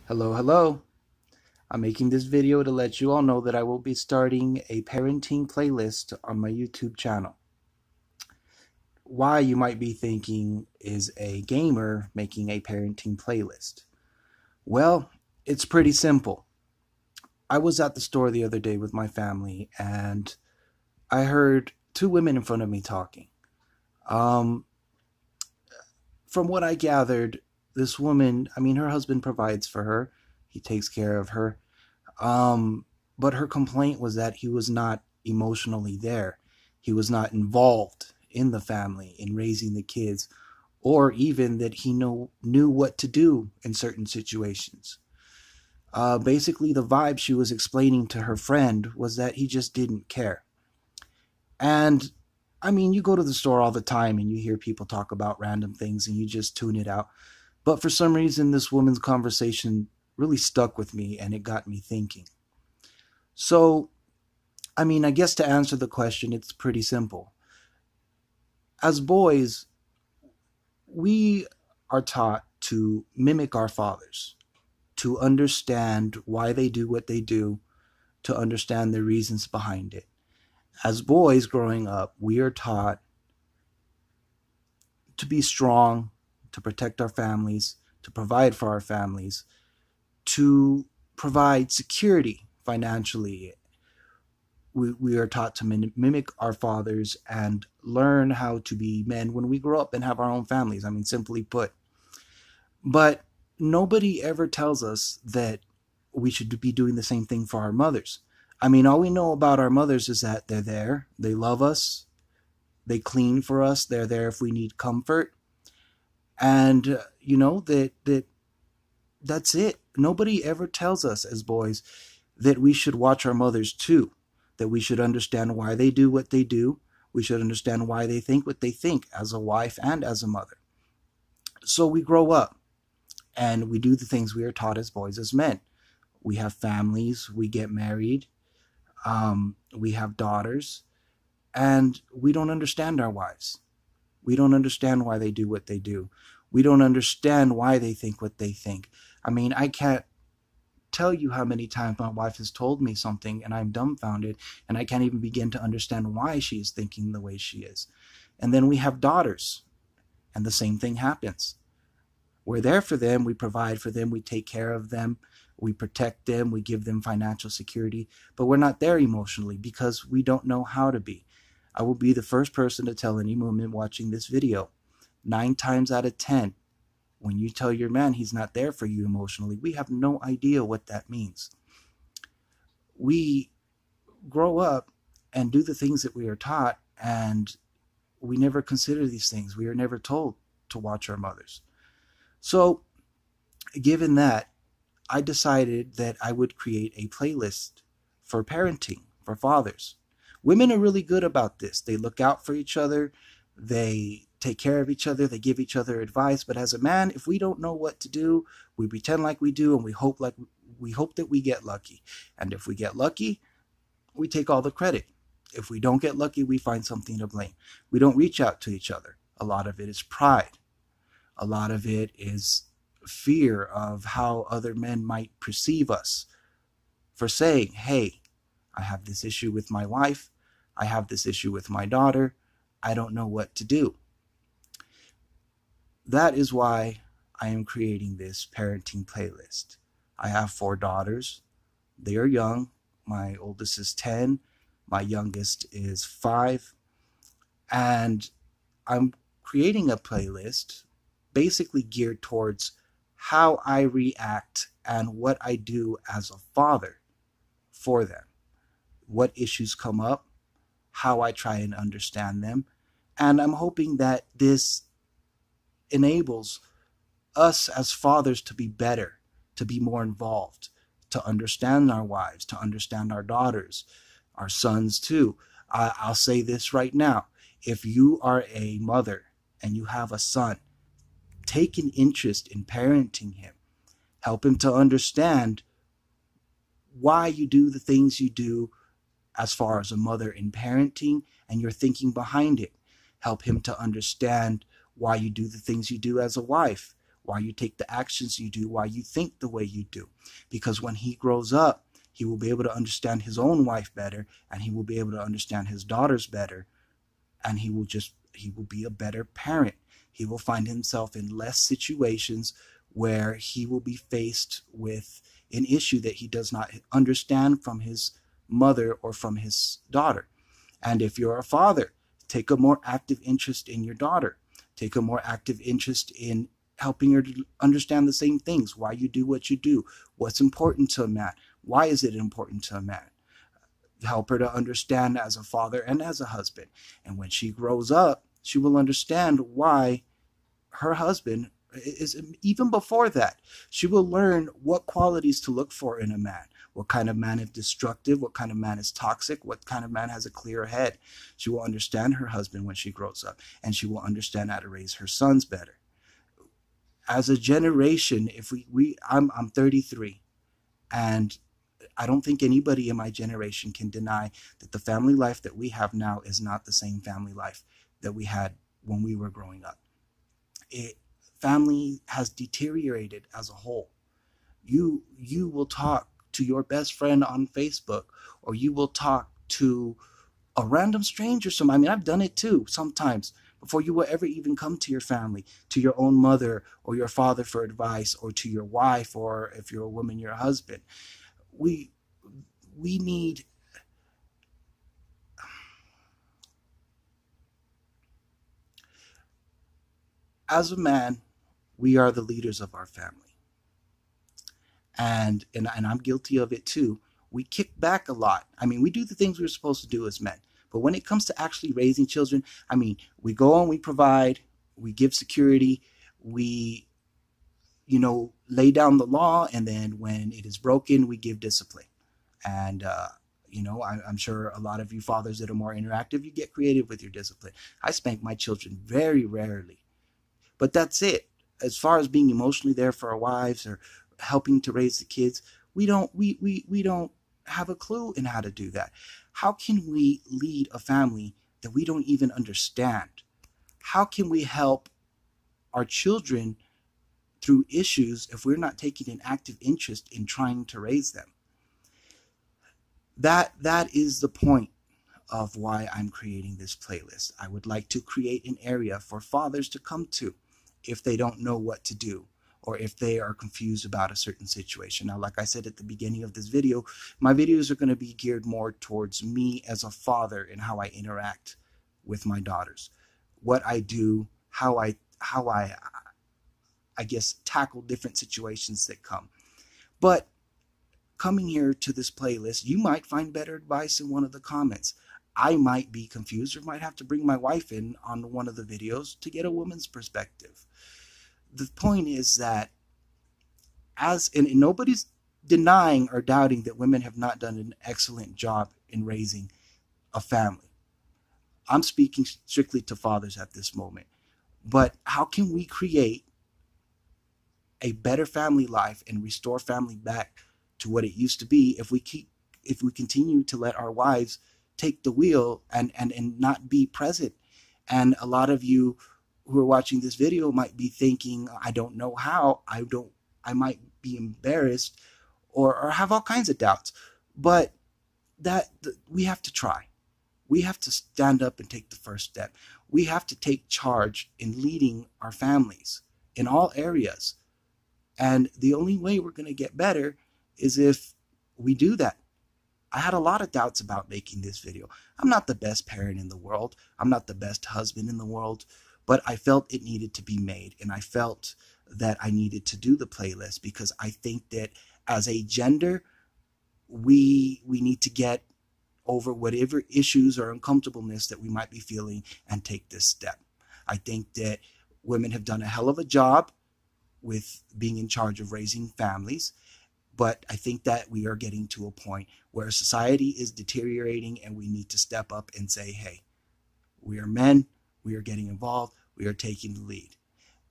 Hello, hello. I'm making this video to let you all know that I will be starting a parenting playlist on my YouTube channel. Why, you might be thinking, is a gamer making a parenting playlist? Well, it's pretty simple. I was at the store the other day with my family and I heard two women in front of me talking. Um, from what I gathered, this woman, her husband provides for her. He takes care of her. But her complaint was that he was not emotionally there. He was not involved in the family, in raising the kids, or even that he knew what to do in certain situations. Basically, the vibe she was explaining to her friend was that he just didn't care. And you go to the store all the time and you hear people talk about random things and you just tune it out. But for some reason, this woman's conversation really stuck with me and it got me thinking. So, I guess to answer the question, it's pretty simple. As boys, we are taught to mimic our fathers, to understand why they do what they do, to understand the reasons behind it. As boys growing up, we are taught to be strong, to protect our families, to provide for our families, to provide security financially. We are taught to mimic our fathers and learn how to be men when we grow up and have our own families. Simply put. But nobody ever tells us that we should be doing the same thing for our mothers. All we know about our mothers is that they're there, they love us, they clean for us, they're there if we need comfort. And that's it. Nobody ever tells us as boys that we should watch our mothers too, that we should understand why they do what they do. We should understand why they think what they think as a wife and as a mother. So we grow up and we do the things we are taught as boys, as men. We have families, we get married, we have daughters, and we don't understand our wives. We don't understand why they do what they do. We don't understand why they think what they think. I can't tell you how many times my wife has told me something and I'm dumbfounded and I can't even begin to understand why she is thinking the way she is. And then we have daughters and the same thing happens. We're there for them, we provide for them, we take care of them, we protect them, we give them financial security, but we're not there emotionally because we don't know how to be. I will be the first person to tell any woman watching this video, 9 times out of 10, when you tell your man he's not there for you emotionally, we have no idea what that means. We grow up and do the things that we are taught, and we never consider these things. We are never told to watch our mothers. So, given that, I decided that I would create a playlist for parenting, for fathers. Women are really good about this. They look out for each other. They take care of each other. They give each other advice. But as a man, if we don't know what to do, we pretend like we do, and we hope that we get lucky. And if we get lucky, we take all the credit. If we don't get lucky, we find something to blame. We don't reach out to each other. A lot of it is pride. A lot of it is fear of how other men might perceive us for saying, hey, I have this issue with my wife. I have this issue with my daughter. I don't know what to do. That is why I am creating this parenting playlist. I have 4 daughters. They are young. My oldest is 10. My youngest is 5. And I'm creating a playlist basically geared towards how I react and what I do as a father for them. What issues come up, how I try and understand them. And I'm hoping that this enables us as fathers to be better, to be more involved, to understand our wives, to understand our daughters, our sons too. I'll say this right now. If you are a mother and you have a son, take an interest in parenting him. Help him to understand why you do the things you do as far as a mother in parenting and your thinking behind it. Help him to understand why you do the things you do as a wife, why you take the actions you do, why you think the way you do. Because when he grows up, he will be able to understand his own wife better, and he will be able to understand his daughters better, and he will be a better parent. He will find himself in less situations where he will be faced with an issue that he does not understand from his mother or from his daughter. And if you're a father, take a more active interest in your daughter. Take a more active interest in helping her to understand the same things, why you do what you do, what's important to a man, why is it important to a man. Help her to understand as a father and as a husband. And when she grows up, she will understand why her husband is, even before that, she will learn what qualities to look for in a man. What kind of man is destructive, what kind of man is toxic, what kind of man has a clear head. She will understand her husband when she grows up, and she will understand how to raise her sons better. As a generation, if I'm 33, and I don't think anybody in my generation can deny that the family life that we have now is not the same family life that we had when we were growing up. Family has deteriorated as a whole. You will talk to your best friend on Facebook, or you will talk to a random stranger. I mean, I've done it too sometimes, before you will ever even come to your family, to your own mother or your father for advice, or to your wife, or if you're a woman, your husband. We need, as a man, we are the leaders of our family. And I'm guilty of it too. We kick back a lot. I mean, we do the things we're supposed to do as men. But when it comes to actually raising children, I mean, we go and we provide, we give security, we, lay down the law, and then when it is broken, we give discipline. And, I'm sure a lot of you fathers that are more interactive, you get creative with your discipline. I spank my children very rarely, but that's it. As far as being emotionally there for our wives or helping to raise the kids, we don't have a clue in how to do that. How can we lead a family that we don't even understand? How can we help our children through issues if we're not taking an active interest in trying to raise them? That is the point of why I'm creating this playlist. I would like to create an area for fathers to come to if they don't know what to do, or if they are confused about a certain situation. Now, like I said at the beginning of this video, my videos are going to be geared more towards me as a father and how I interact with my daughters, what I do, how I guess tackle different situations that come. But coming here to this playlist, you might find better advice in one of the comments. I might be confused, or might have to bring my wife in on one of the videos to get a woman's perspective. The point is that and nobody's denying or doubting that women have not done an excellent job in raising a family. I'm speaking strictly to fathers at this moment. But how can we create a better family life and restore family back to what it used to be if we continue to let our wives take the wheel and not be present? And a lot of you who are watching this video might be thinking, I don't know how, I might be embarrassed, or have all kinds of doubts. But we have to try. We have to stand up and take the first step. We have to take charge in leading our families in all areas. And the only way we're going to get better is if we do that. I had a lot of doubts about making this video. I'm not the best parent in the world. I'm not the best husband in the world, but I felt it needed to be made. And I felt that I needed to do the playlist because I think that as a gender, we need to get over whatever issues or uncomfortableness that we might be feeling and take this step. I think that women have done a hell of a job with being in charge of raising families. But I think that we are getting to a point where society is deteriorating, and we need to step up and say, hey, we are men, we are getting involved, we are taking the lead.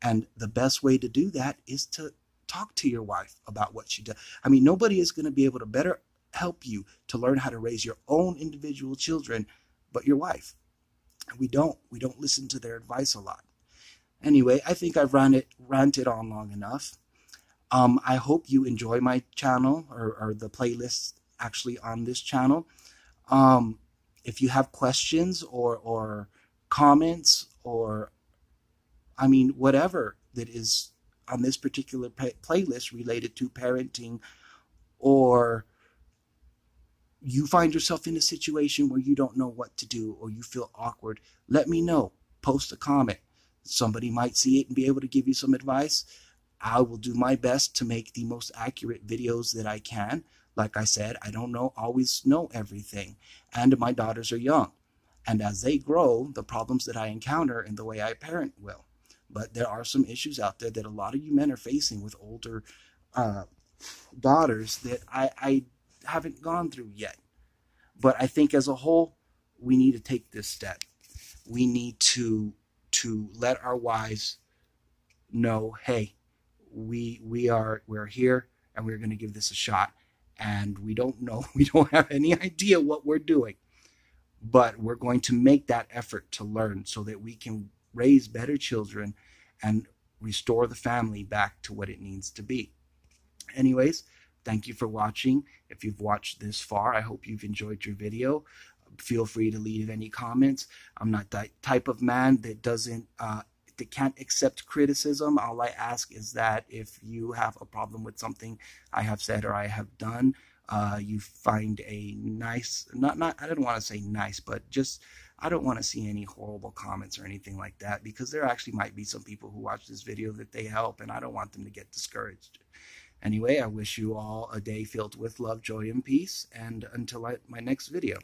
And the best way to do that is to talk to your wife about what she does. I mean, nobody is going to be able to better help you to learn how to raise your own individual children but your wife. And we don't listen to their advice a lot. Anyway, I think I've ranted on long enough. I hope you enjoy my channel, or the playlists actually on this channel. Um, if you have questions or comments, or I mean, whatever that is on this particular playlist related to parenting, or you find yourself in a situation where you don't know what to do or you feel awkward, let me know. Post a comment. Somebody might see it and be able to give you some advice. I will do my best to make the most accurate videos that I can. Like I said, I don't always know everything, and my daughters are young. And as they grow, the problems that I encounter and the way I parent will. But there are some issues out there that a lot of you men are facing with older daughters that I haven't gone through yet. But I think as a whole, we need to take this step. We need to let our wives know, hey, we're here and we're going to give this a shot. And we don't know, we don't have any idea what we're doing, but we're going to make that effort to learn so that we can raise better children and restore the family back to what it needs to be. Anyways, thank you for watching. If you've watched this far, I hope you've enjoyed your video. Feel free to leave any comments. I'm not that type of man that that can't accept criticism. All I ask is that if you have a problem with something I have said or I have done, you find a nice, I don't want to say nice, but just, I don't want to see any horrible comments or anything like that, because there actually might be some people who watch this video that they help, and I don't want them to get discouraged. Anyway, I wish you all a day filled with love, joy, and peace, and until my next video.